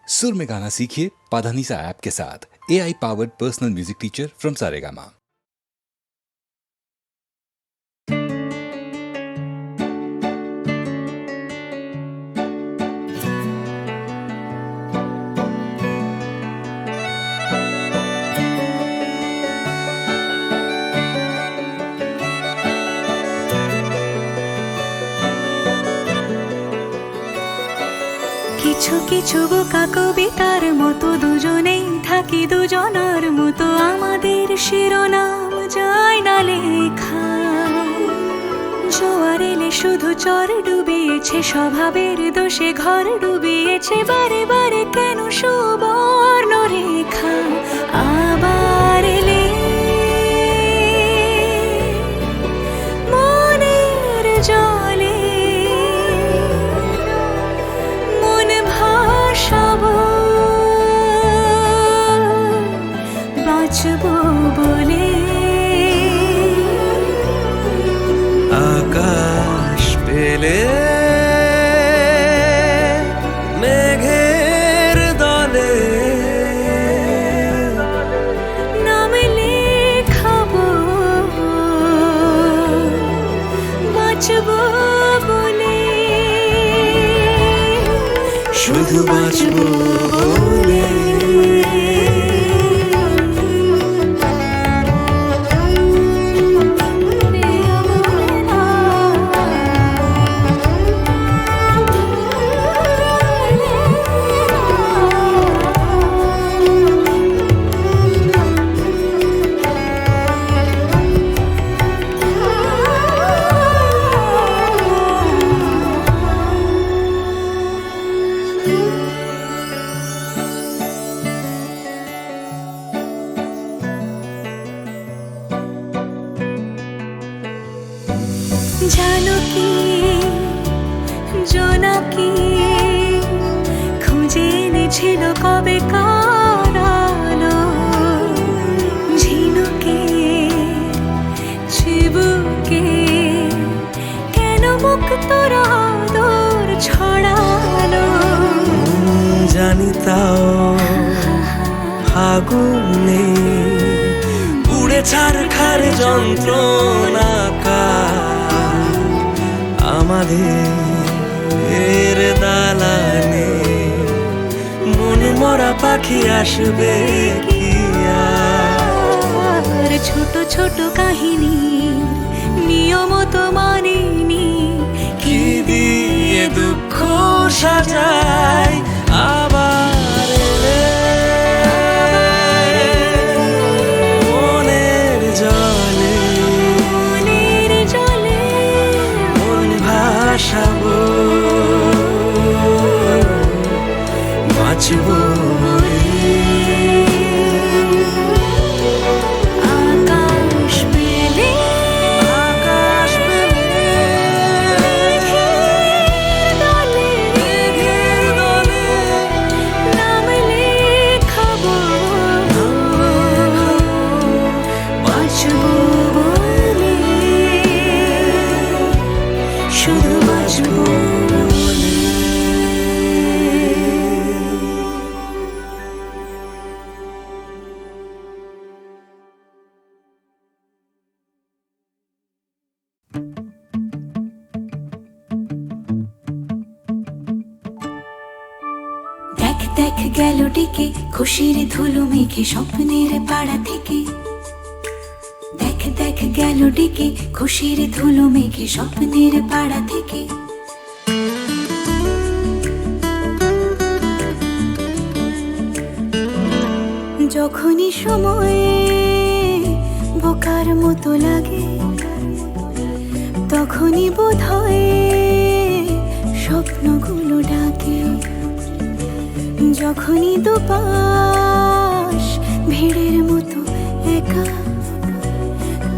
सुर में गाना सीखिए पाधानीसा ऐप के साथ। AI powered personal music teacher from Saregama. কিছু কিছু বোকা কবিতার মতো দুজনেই থাকি দুজনার মতো, আমাদের শিরোনাম যায় না লেখা। জোয়ার এলে শুধু চর ডুবিয়েছে, স্বভাবের দোষে ঘর ডুবিয়েছে, বারে বারে কেন সুবর্ণ রেখা আবার এলে মনের জলে বাঁচবো বলে। আকাশ পেলে মেঘের দলে নাম লেখাবো বাঁচবো বলে, শুধু বাঁচবো বলে। জানো কি জোনাকি খুঁজে এনেছিল কবে কারালো, ঝিনুকে চিবুকে কেন মুক্ত আদর ছড়ালো। জানি তাও ফাগুনে উড়ে ছাড়খার যন্ত্রণা আমাদের দালানে মন মরা পাখি আসবে কি আর। ছোট ছোট কাহিনী নিয়মত মানিনি, কি দিয়ে দুঃখ সাজায় আবার এলে মনের জলে মনের জলে মন ভাসাবো বাঁচবো বলে। আকাশ পেলে আকাশ পেলে মেঘের দলে নাম লেখাবো বাঁচবো বলে, শুধু বাঁচবো বলে। দেখ দেখ গেল ডেকে খুশির ধুলো মেঘে স্বপ্নের পাড়া থেকে, দেখ দেখ গেল ডেকে খুশির ধুলো মেঘে স্বপ্নের পাড়া থেকে। যখনই সময় বোকার মতো লাগে, তখনই বোধ হয় স্বপ্নগুলো ডাকে। যখনই দুপাশ ভিড়ের মতো একা,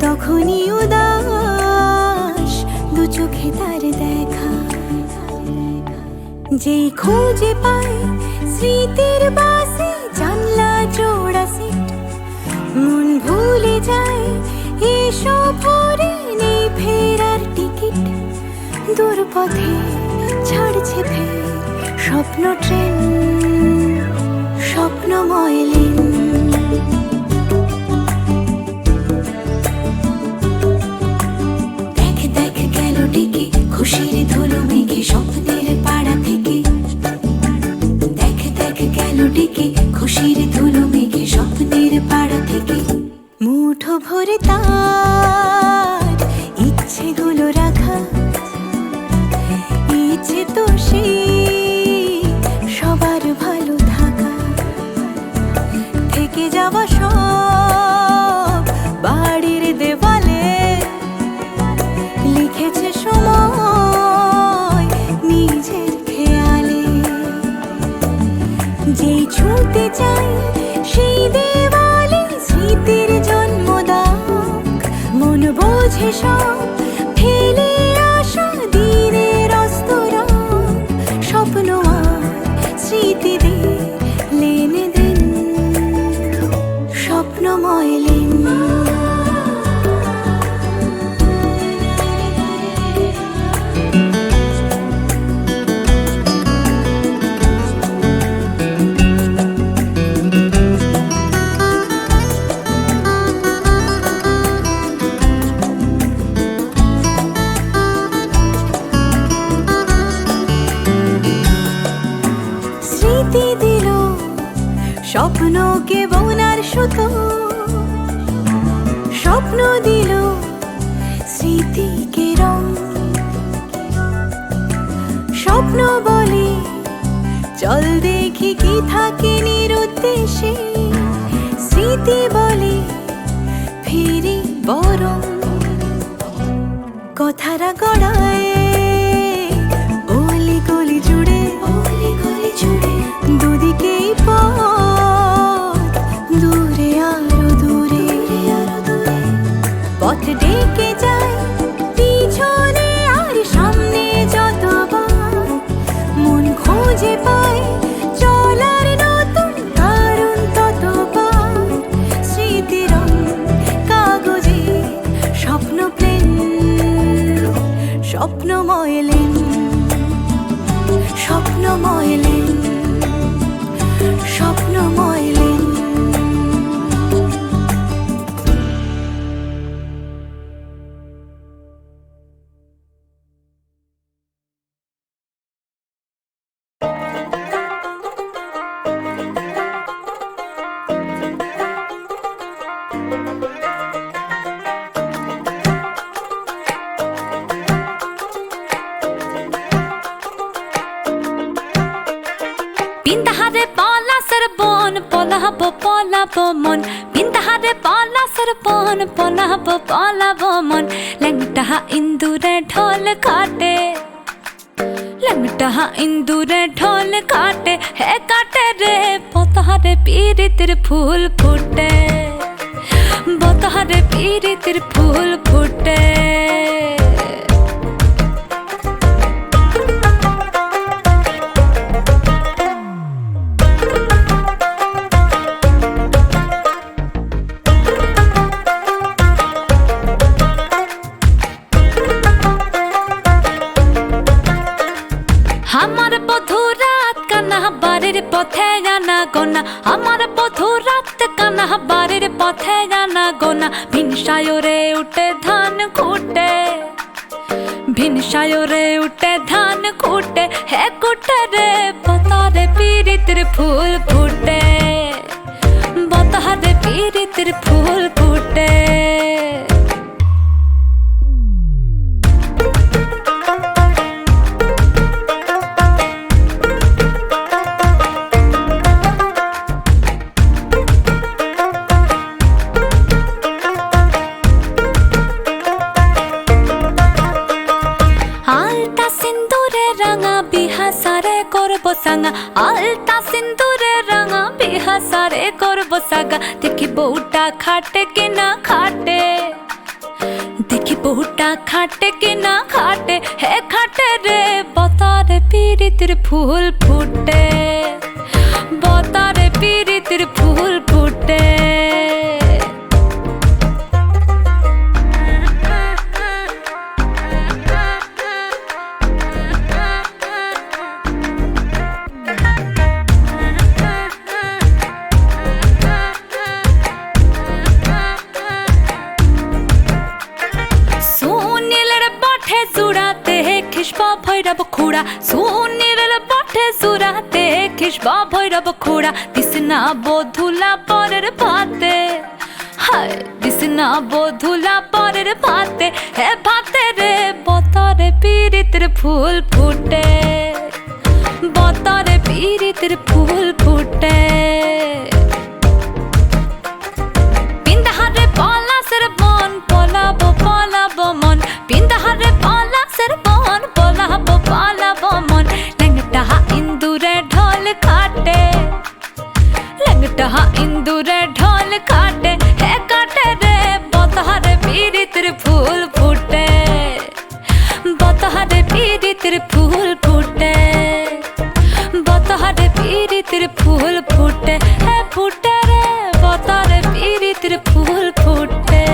তখনই উদাস দু চোখে তার দেখা। যেই খুঁজে পায় স্মৃতির বাসে জানলা জোড়া সিট, মন ভুলে যায় এসব ভরে নেই ফেরার টিকিট। দূর পথে ছাড়ছে ফের স্বপ্ন ট্রেন, ডেকে খুশির ধুলো মেঘে স্বপ্নের পাড়া থেকে মুঠো ভরে তার ইচ্ছেগুলো রাখা ইচ্ছে তো সেই সবার ভালো থাকা থেকে যাওয়া সব বাড়ির দেওয়ালে লিখেছে সময় নিজের খেয়ালে যেই ছুঁতে চাই সেই দেওয়ালে স্মৃতির জন্মদাক মন বোঝে সব ফেলে আসা দিনের অস্তরা স্বপ্ন আর স্মৃতি দিয়ে লেনে দেন স্বপ্নময় লেন স্মৃতি দিল স্বপ্নকে বোনার সুতো স্বপ্ন দিল স্মৃতিকে রং স্বপ্ন বলে চল দেখি কি থাকে নিরুদ্দেশে স্মৃতি বলে ফিরি বরং কথারা গড়ায় অলি গলি জুড়ে দুদিকেই পথ দূরে আরো দূরে পথ ডেকে যায় পিছনে আর সামনে যতবার মন খুঁজে পায় চলার নতুন কারণ ততবার স্মৃতির কাগজে স্বপ্ন প্লেন স্বপ্নময় লেন স্বপ্নময় লেন স্বপ্নময় লেন বিন্দাহারে পলা সরবন পলাবো মন বিন্দাহারে পলা সরবন পলাবো মন ল্যাংটা ইন্দুরে ঢোল কাটে ল্যাংটা ইন্দুরে ঢোল কাটে হে কাটে রে পতাহারে পীরিতির ফুল ফুটে বতাহারে পীরিতির ফুল ফুটে আমার বধু রাত কানা বাড়ির পথে জানা গোনা আমার বধু রাত কানা বাড়ির পথে জানা গোনা ভিনসায়রে উঠে ধান খুঁটে ভিনসায়রে উঠে ধান খুঁটে হে কুটে রে বতারে পীরিতির ফুল ফুটে বতারে পীরিতির ফুল ফুটে সাঙ্গা আলতা সিন্দুরে রাঙা বিহা সারে করব সাগা দেখি বউটা খাটে কি না খাটে দেখি বউটা খাটে কি না খাটে হে খাটে রে বতারে পীরিতির ফুল ফুটে বতারে পীরিতির ফুল ফুটে ভৈরব খুড়া সুনীল বটে জুড়াতে পুলিশ বা ভৈরব খুড়া দিস না বধুলা পরের পাতে, হায় দিস না বধুলা পরের পাতে, হে ভাতে রে বতরে পীড়িতের ফুল ফুটে, বতরে পীড়িতের ফুল ফুটে। পিন্দাহারে পলাশের বন পলাবো পলাবো মন, পিন্দাহারে পলাশের বন পলাবো পলাবো মন। ল্যাংটা ইন্দুরে ঢোল কাটে, ল্যাংটা ইন্দুরে ঢোল কাটে, হে কাটে রে বতহারে পীড়িতের ফুল ফুটে, বতহারে পীড়িতের ফুল ফুটে, বতহারে পীড়িতের ফুল ফুটে, হে ফুটে রে বতহারে পীড়িতের ফুল ফুটে।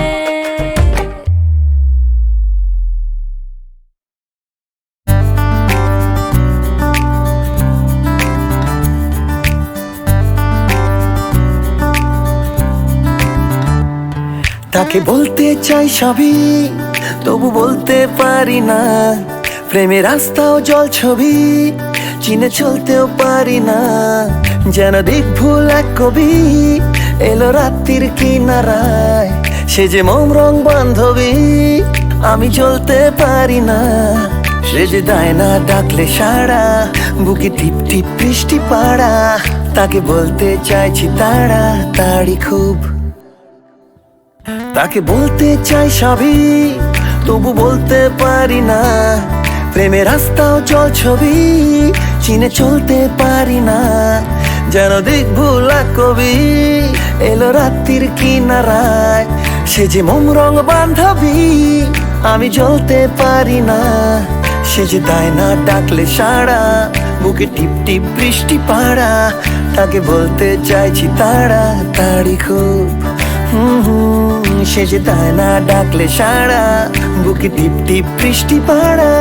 তাকে বলতে চাই সবই তবু বলতে পারি না, প্রেমের রাস্তাও জল ছবি চিনে চলতেও পারি না। যেন দিকভুল এক কবি এলো রাত্রির কিনারায়, সে যে মোম রং বান্ধবী আমি চলতে পারি না। সে যে দেয় না ডাকলে সাড়া, বুকে টিপ টিপ বৃষ্টি পাড়া। তাকে বলতে চাইছি তাড়াতাড়ি খুব, তাকে বলতে চাই সবই তবু বলতে পারি না, প্রেমের রাস্তাও জল ছবি চিনে চলতে পারি না। যেন দিকভুল এক কবি এলো রাত্রির কিনারায়, সে যে মোম রং বান্ধবী আমি জ্বলতে পারি না। সে যে দেয় না ডাকলে সাড়া, বুকে টিপ টিপ বৃষ্টি পাড়া। তাকে বলতে চাইছি তাড়াতাড়ি খুব, সে যে দেয় না ডাকলে সাড়া, বুকে টিপ টিপ বৃষ্টি পাড়া।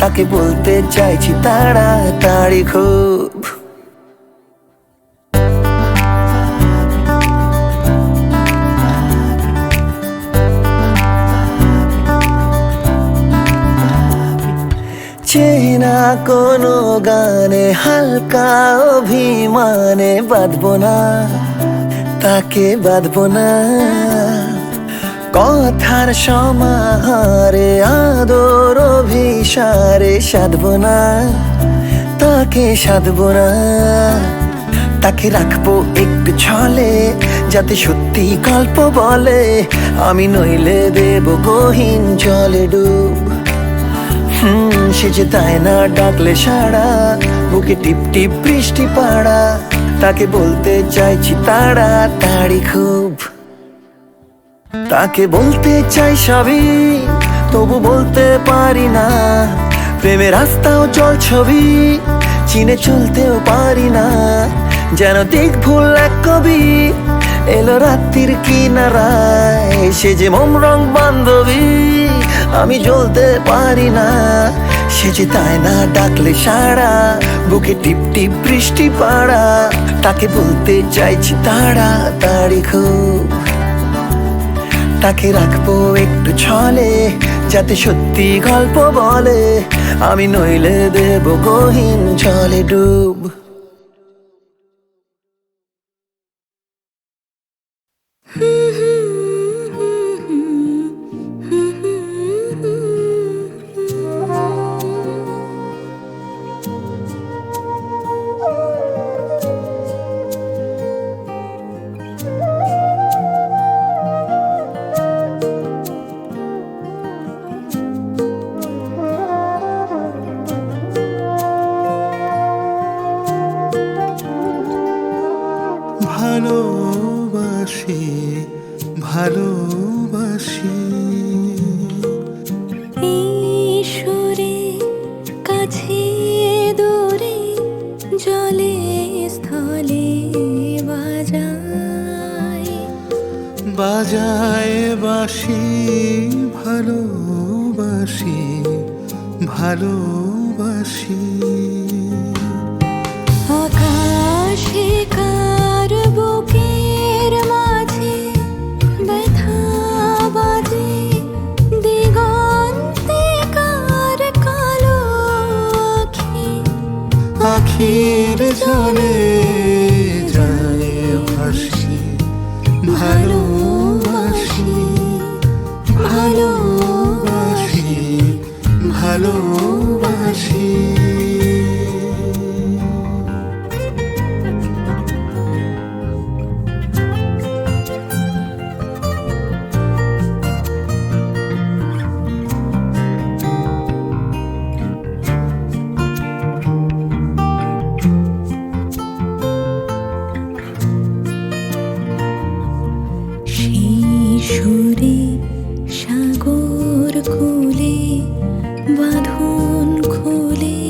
তাকে বলতে চাইছি তাড়াতাড়ি খুব। চেনা কোনো গানে হালকা অভিমানে বাঁধবো না, তাকে বাঁধবো না। কথার সমাহারে আদর অভিসারে সাধবো না, তাকে সাধবো না। তাকে রাখবো একটু ছলে যাতে সত্যি গল্প বলে, আমি নইলে দেব গহীন জলে ডুব। সে যে দেয় না ডাকলে সাড়া, বুকে টিপ টিপ বৃষ্টি পাড়া। তাকে বলতে চাইছি তাড়াতাড়ি খুব, তাকে বলতে চাই সবই তবু বলতে পারি না, প্রেমের রাস্তাও জল ছবি চিনে চলতেও পারি না। যেন দিকভুল এক কবি এলো রাত্রির কিনারায়, সে যে মোম রং বান্ধবী আমি জ্বলতে পারি না। সে যে দেয় না ডাকলে সাড়া, বুকে টিপ টিপ বৃষ্টি পাড়া। তাকে বলতে চাইছি তাড়াতাড়ি খুব, তাকে রাখবো একটু ছলে যাতে সত্যি গল্প বলে, আমি নইলে দেব গহীন জলে ডুব। ভালোবাসি ভালোবাসি ঈশ্বরে কাছে দূরে জলে স্থলে বাজায় বাজায় বাঁশি ভালোবাসি ভালোবাসি আকাশে কার বুকের মাঝে ব্যথা বাজে দিগন্তে কার কালো আখি আখির জলে যায় ভাসি, ভালোবাসি, ভালোবাসি, ভালোবাসি। সুরে সাগর কোলে বাঁধন খোলে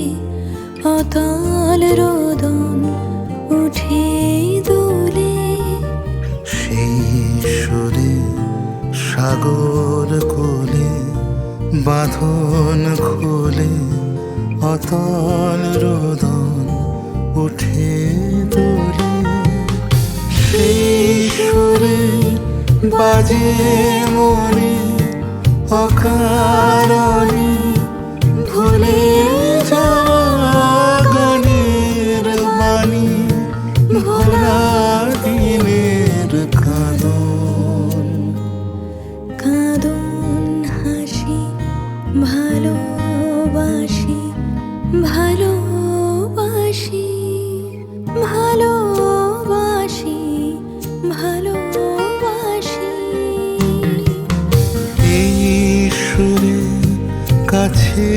অতল রোদন উঠে দোলে। সেই সুরে সাগর কোলে বাঁধন খোলে অতল রোদন উঠে দোলে। সেই সুরে বাজে মনে অকারণে ভুলে যাওয়া গানের বাণী, ভোলা দিনের কাঁদন। কাঁদন হাসি ভালোবাসি, ভালোবাসি, ভালোবাসি, ভালোবাসি। এই সুরে কাছে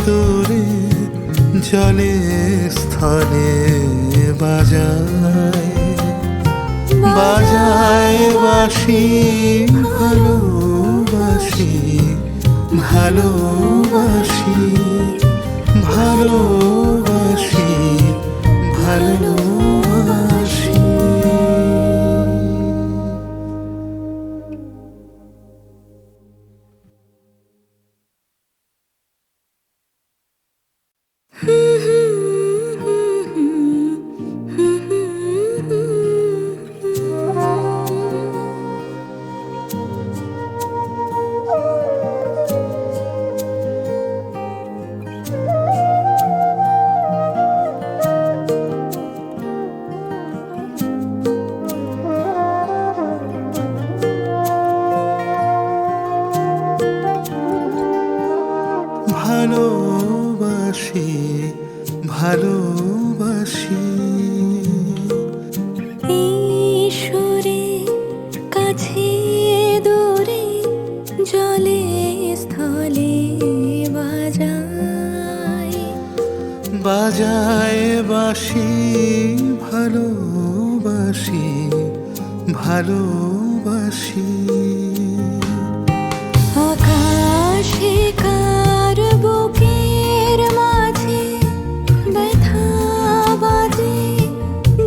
দূরে জলে স্থলে বাজায়, বাজায় বাঁশি, ভালোবাসি, ভালোবাসি, ভালোবাসি, ভালোবাসি। ভালোবাসি, ভালোবাসি। এই সুরে কাছে দূরে জলে স্থলে বাজায়, বাজায় বাঁশি, ভালোবাসি, ভালোবাসি। আকাশে কার বুকের মাঝে ব্যথা বাজে,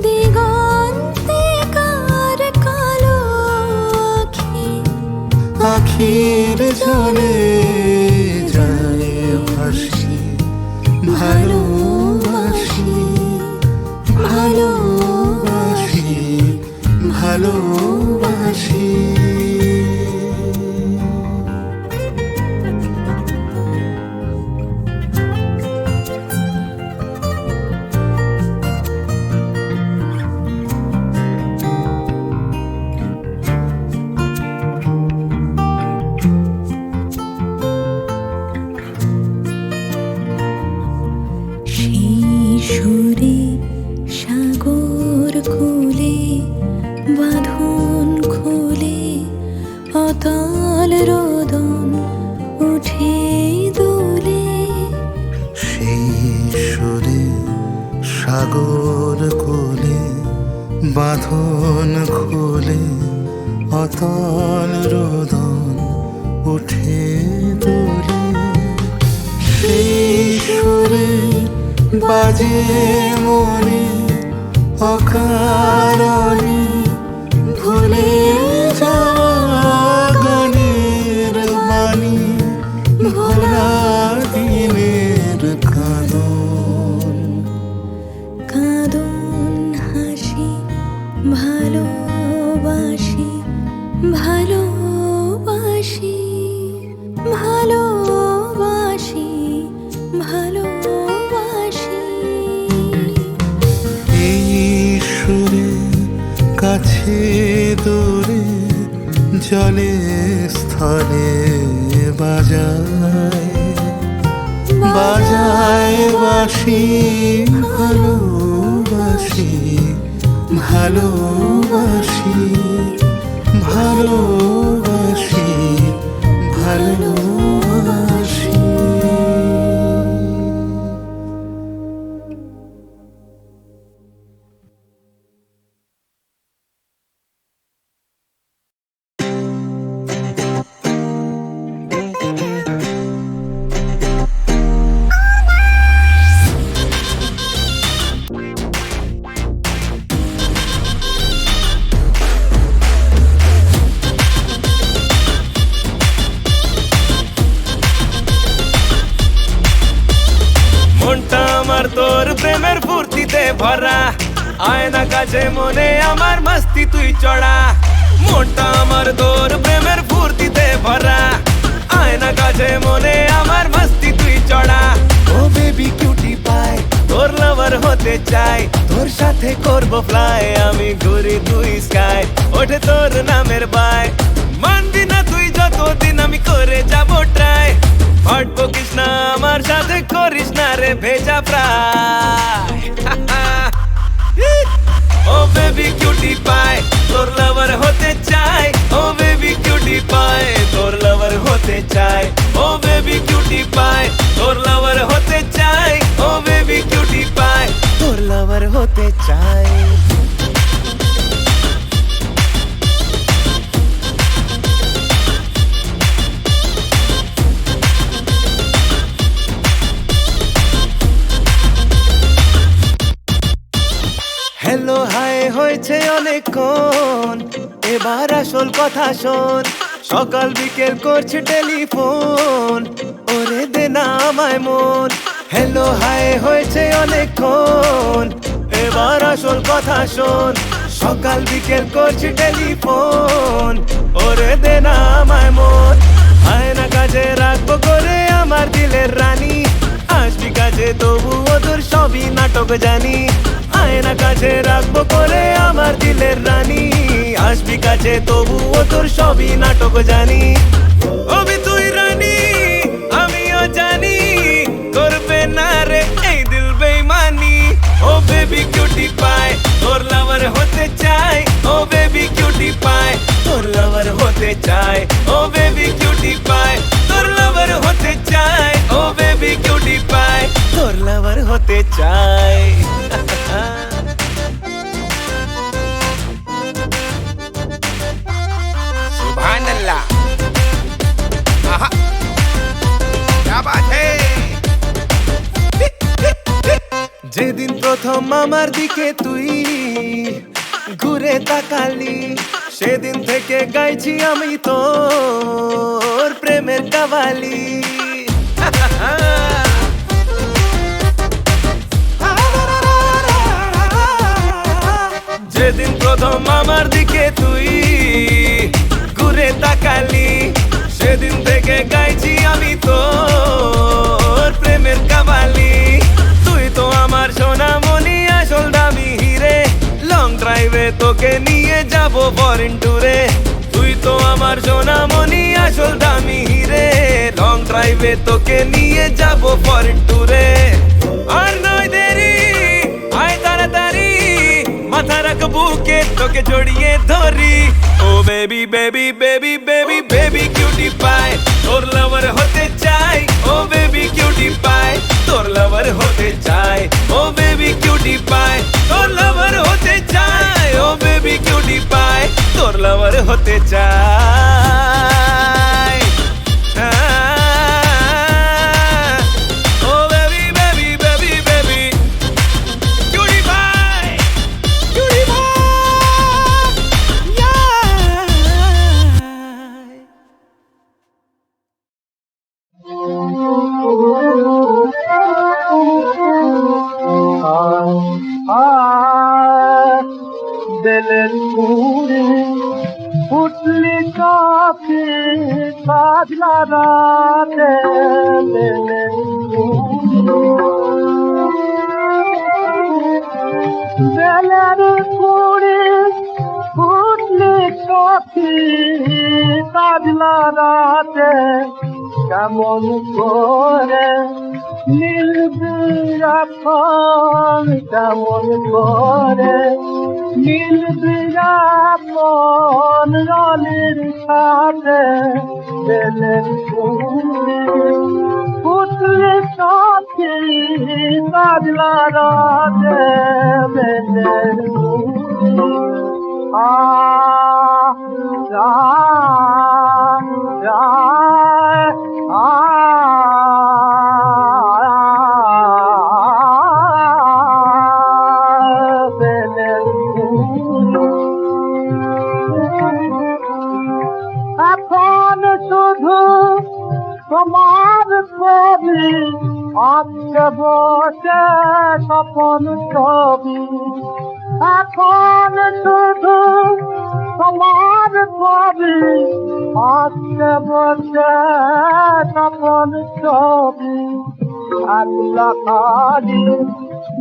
দিগন্তে কার কালো আখি, আখির জলে যায় ভাসি, ভালোবাসি, ভালোবাসি, ভালোবাসি। সুরে সাগর কোলে বাঁধন খোলে অতল রোদন উঠে দোলে। সেই সুরে সাগর কোলে বাঁধন খোলে অতল রোদন উঠে দোলে। সেই সুরে বাজে মনে অকারণে ভুলে যাওয়া গানের বাণী, ভোলা দিনের কাঁদন। কাঁদন হাসি ভালোবাসি, ভালোবাসি, ভালোবাসি, ভালোবাসি। এই দূরে জলে স্থলে বাজায় বাজায় বাঁশি ভালোবাসি ভালোবাসি ভালোবাসি ভালোবাসি। মনটা আমার তোর প্রেমের ফুর্তিতে ভরা, আয়না কাছে মনে আমার মস্তি তুই চড়া। মনটা আমার তোর প্রেমের ফুর্তিতে ভরা, আয়না কাছে মনে আমার মস্তি তুই চড়া। ও বেবি কিউটি পাই, তোর লাভার হতে চাই, তোর সাথে করবো ফ্লাই, আমি ঘুরি তুই স্কাই, ওঠে তোর নামের বাই। মানবি না তুই যতদিন আমি করে যাবো ট্রাই, হট বকিস না আমার সাথে করিস না রে ভেজা প্রায়। ও বেবি কিউটি পাই, তোর লাভার হতে চাই, ও বেবি কিউটি পাই, তোর লাভার হতে চাই, ও বেবি কিউটি পাই, তোর লাভার হতে চাই, ও বেবি কিউটি পাই, তোর লাভার হতে চাই। হ্যালো হাই হয়েছে অনেকক্ষণ, এবার আসল কথা শোন, সকাল বিকেল করছে টেলিফোন, ওরে দে না আমায় মন। হ্যালো হাই হয়েছে অনেকক্ষণ, এবার আসল কথা শোন, সকাল বিকেল করছে টেলিফোন, ওরে দে না আমায় মন। আয়না কাজে রাখবো করে আমার দিলের রানী, আসবি কাজে তবুও তোর সবই নাটক জানি। আয়না কাছে রাখবো করে আমার দিলের রানী, আসবি কাছে তবুও তোর সবই নাটক জানি। অবি তুই রানী আমিও জানি, করবে না রে এই দিল বেইমানি। ও বেবি কিউটি পাই, তোর লাভার হতে চাই, ও বেবি কিউটি পাই, তোর লাভার হতে চাই, ও বেবি কিউটি পাই, তোর লাভার হতে চাই, ও বেবি কিউটি পাই, তোর লাভার হতে চাই। सुभानअल्लाह, आहा, क्या बात है। যেদিন প্রথম আমার দিকে তুই ঘুরে তাকালি, সেদিন থেকে গাইছি আমি তোর প্রেমের কাবালি। যেদিন প্রথম আমার দিকে তুই ঘুরে তাকালি, সেদিন থেকে গাইছি আমি তোর প্রেমের কাবালি। তুই তো আমার সোনামণি আসল দামি হিরে, লং ড্রাইভে তোকে নিয়ে যাবো ফরেন ট্যুরে। তুই তো আমার সোনামণি আসল দামি হিরে, লং ড্রাইভে তোকে নিয়ে যাবো ফরেন ট্যুরে। আর নয় দেরি, আয় তাড়াতাড়ি, মাথা রাখ বুকে তোকে জড়িয়ে ধরি। ও baby baby baby baby baby cutie pie, তোর লাভার হতে চাই, ও বেবি কিউটি পাই, তোর লাভার হতে চাই, ও বেবি কিউটি পাই, তোর লাভার হতে চাই, ও বেবি কিউটি পাই, তোর লাভার হতে চাই। ও baby baby baby baby cutie pie, cutie pie, দিলের সুরে উঠলি কাছে সাজলা রাতে, দিলের দিলের সুরে ফুটলে সখী কাজলা রাতে কেমন করে মিলবি এখন কেমন করে মিলবি এখন রলির সাথে বেলের ফুলে ফুটলে সখী কাজলা রাতে বেলের ফুলে এখন শুধু তোমার ছবি আজকে বসে স্বপন ছবি এখন শুধু তোমার ছবি আজকে বসে স্বপন ছবি একলা খালি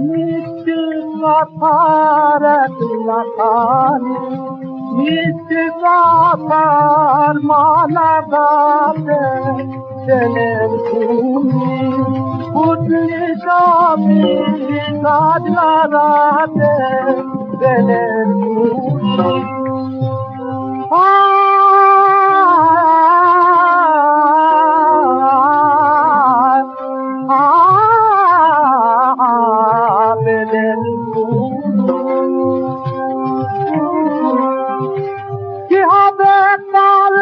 মিষ্টি কথার একলা খালি মিষ্টি কথার মালা গাছে ছেলের ভূমি উঠলি সবই কাজলা রাতে ছেলের ভূমি কি হবে কাল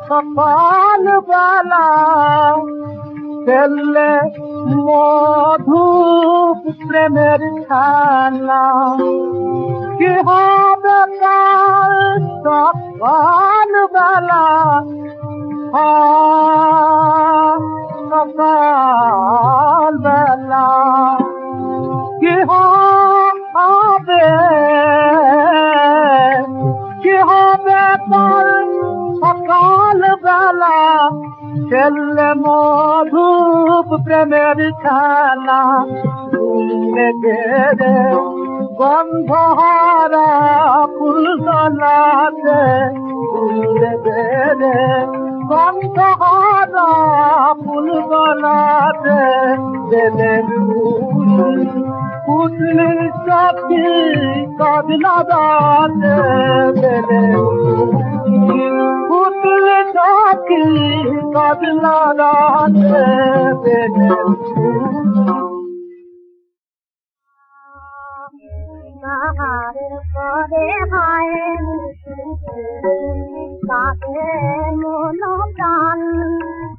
সকাল বেলা খেললে মধুপ প্রেমের খেলা কি হবে কাল সকাল বেলা সকাল বেলা কি হবে কাল সকাল বেলা খেললে মধুপ প্রেমের খেলা ফুলে গেলে গন্ধহারা ফুল গলাতে ফুলে গেলে গন্ধহারা ফুল গলাতে বেলের ফুল উঠলি সখী কাজলা রাতে বেলের উঠলি সখী কাজলা রাতে বেলের তাহার পরে হয় তাকে মন প্রাণ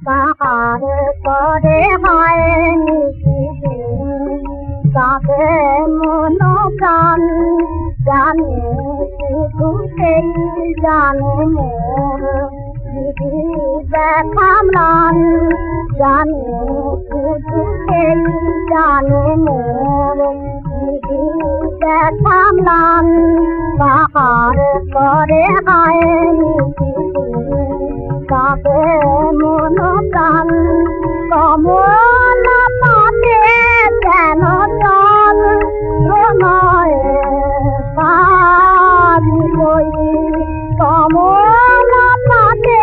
তাহার পরে হয় তাকে মন প্রাণ জানে শুধু সেই জানে মোর দিদি দেখাম নান জানে শুধু সেই জানে মোর দিদি দেখাম নান তাহার করে হয় তাকে মন প্রাণ কমল পাতে যেন জল প্রণয়ে পারি কই কমল পাতে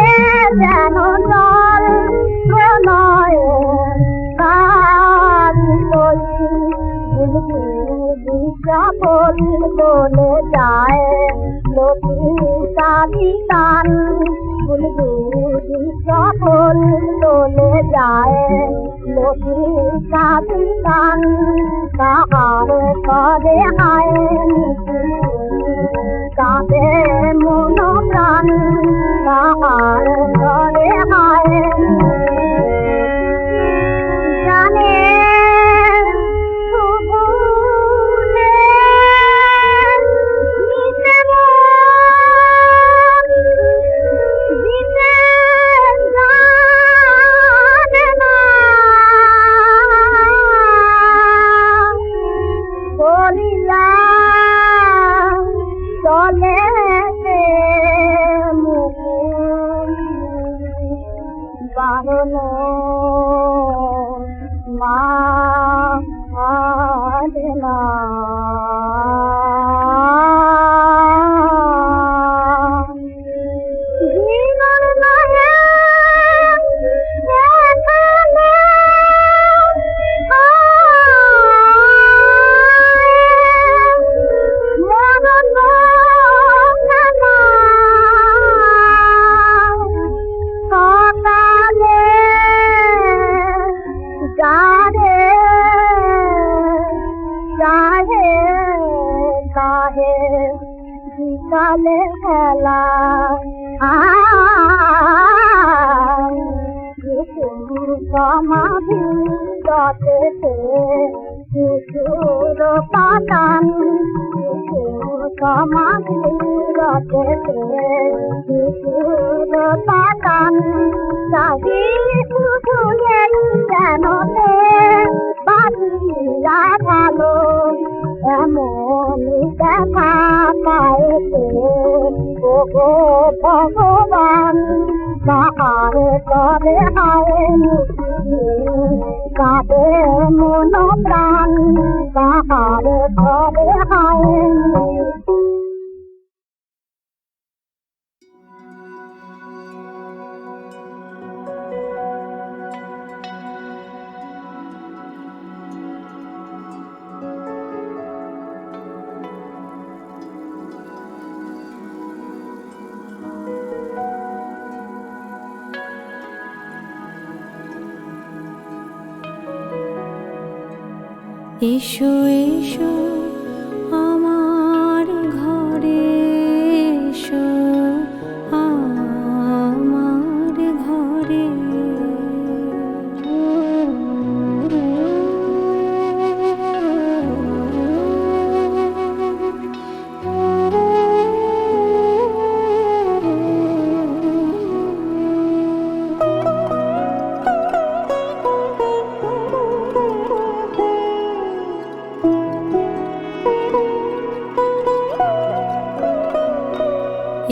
যেন জল প্রণয়ে পারি কই বল বলে যায় লতিকা দিতান বুলবুলি সকল বলে যায় লতিকা দিতান তাহার করে হায় কাঁদে মন প্রাণ তাহার করে হায় জানে মা কালে খেলা সমাধি গতেছে শিশুর পাতান সমাধি গতেছে শিশুর পাতান সাজি শুধু কেন বাজিরা ভালো এমন দেখা পাইতে ও ভগবান কাহারে তবে হায় কাঁদে মন প্রাণ কাহারে তবে হায় এসো এসো আমার ঘরে এসো আমার ঘরে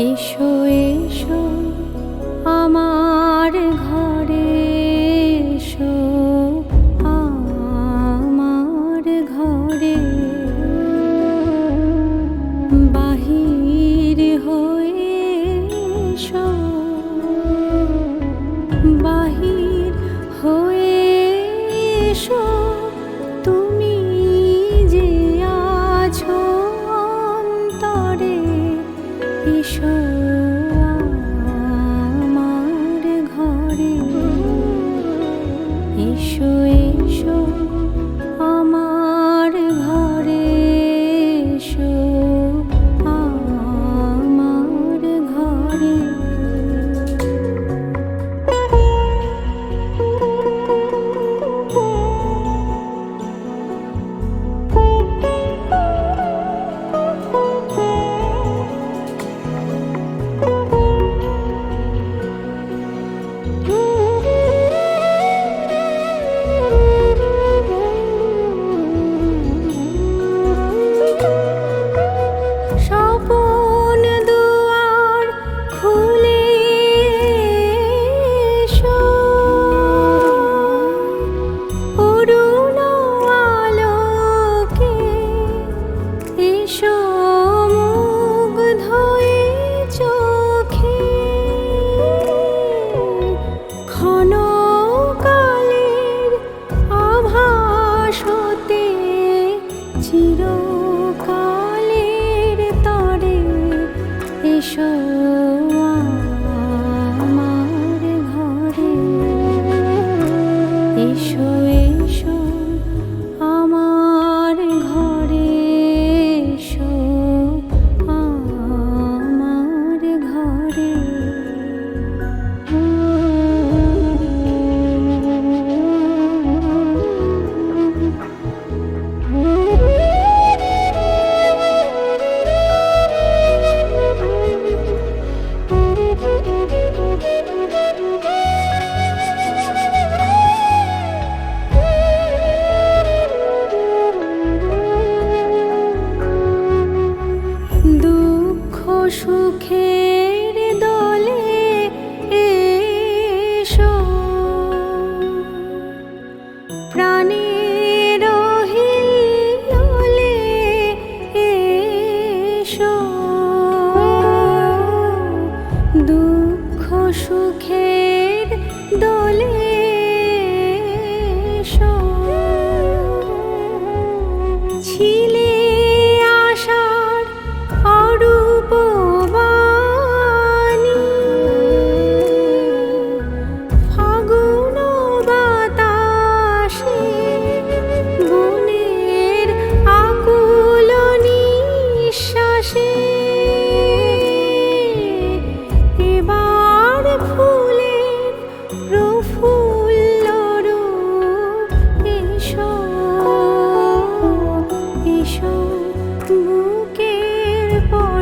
এসো এসো আমার ঘরে এসো আমার ঘরে বাহির হয়ে এসো বাহির হয়ে এসো তুমি যে আছো অন্তরে এসো আমার ঘরে এসো এসো আমার ঘরে এসো আমার ঘরে স্বপন দুয়ার খুলে এসো অরুণ আলোকে এসো মুগ্ধ এ চোখে ক্ষণকালের আভাস হতে চিরকালের তরে এসো আমার ঘরে এসো এসো আমার ঘরে এসো আমার ঘরে দুঃখ সুখের দলে এসো প্রাণের হিলোলে এসো দুঃখ সুখের দলে এসো ছিলে আশার অরূপ বাণী ফাগুন বাতাসে বনের আকুল নিঃশ্বাসে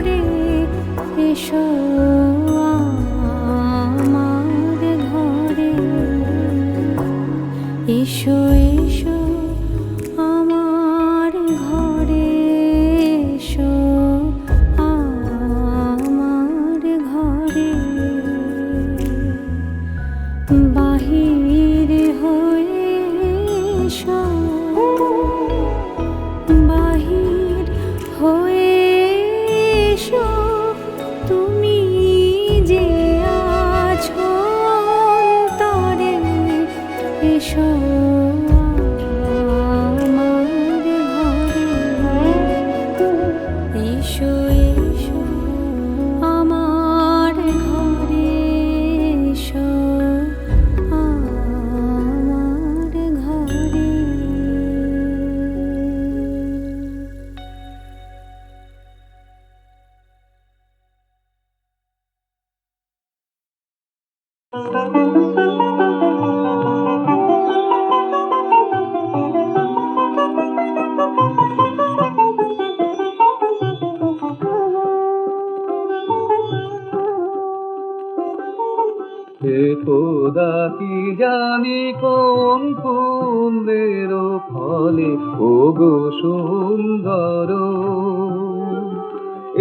ঘরে এসো আমার ঘরে এসো এসো আমার ঘরে এসো আমার ঘরে বাহির হয়ে এসো বাহির হয়ে এসো তুমি যে আছো অন্তরে এসো আমার ঘরে এসো এসো আমার ঘরে এসো আমার ঘরে হে খোদা কি জানি কোন পুণ্যের ফলে ওগো সুন্দর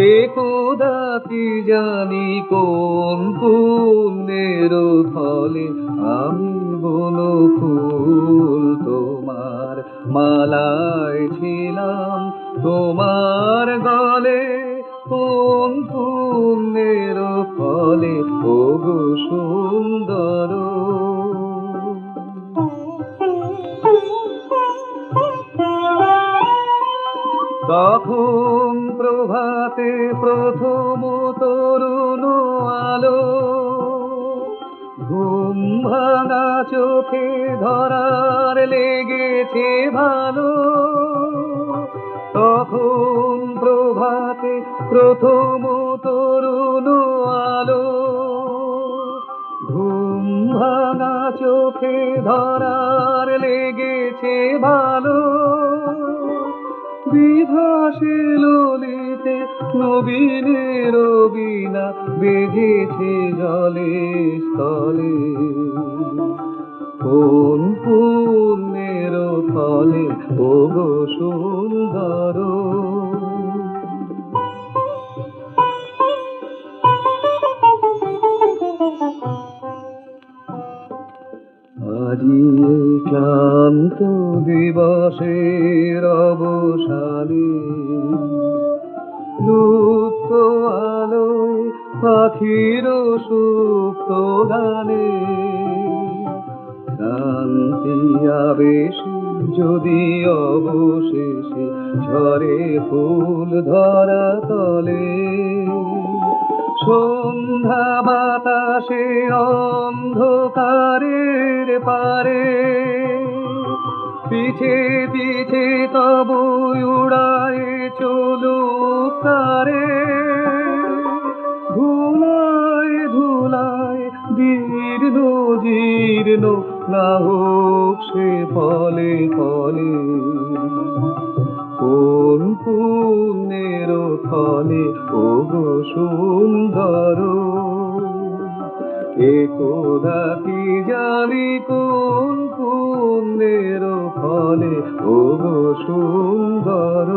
এ খোদা কি জানি কোন পুণ্যের ফলে আমি বন ফুল তোমার মালায় ছিলাম তোমার গলে কোন পুণ্যের ফলে ওগো সুন্দর তখন প্রভাতে প্রথম তরুণ আলো ঘুম ভাঙা চোখে ধরার লেগেছে ভালো তখন প্রভাতে প্রথম তরুণ আলো ঘুম ভাঙা চোখে ধরার লেগেছে ভালো বিভাসে ললিতে নবীনের বীণা বেজেছে জলে স্থলে কোন পুণ্যের ফলে ওগো সুন্দর আজি এই ক্লান্ত দিবসের অবসানে লুপ্ত আলোয় পাখির সুপ্ত গানে শান্তি আবেশে যদি অবশেষে ঝরে ফুল ধরা তলে সন্ধ্যা বাতাসে অন্ধকারের পারে পিছে পিছে তবু উড়ায় চলুক তারে ধুলায় ধুলায় দীর্ণ জীর্ণ না হোক সে ফলে ফলে কোন পুণ্যের ফলে ওগো সুন্দর এ খোদা কি জানি কোন পুণ্যের ফলে ওগো সুন্দর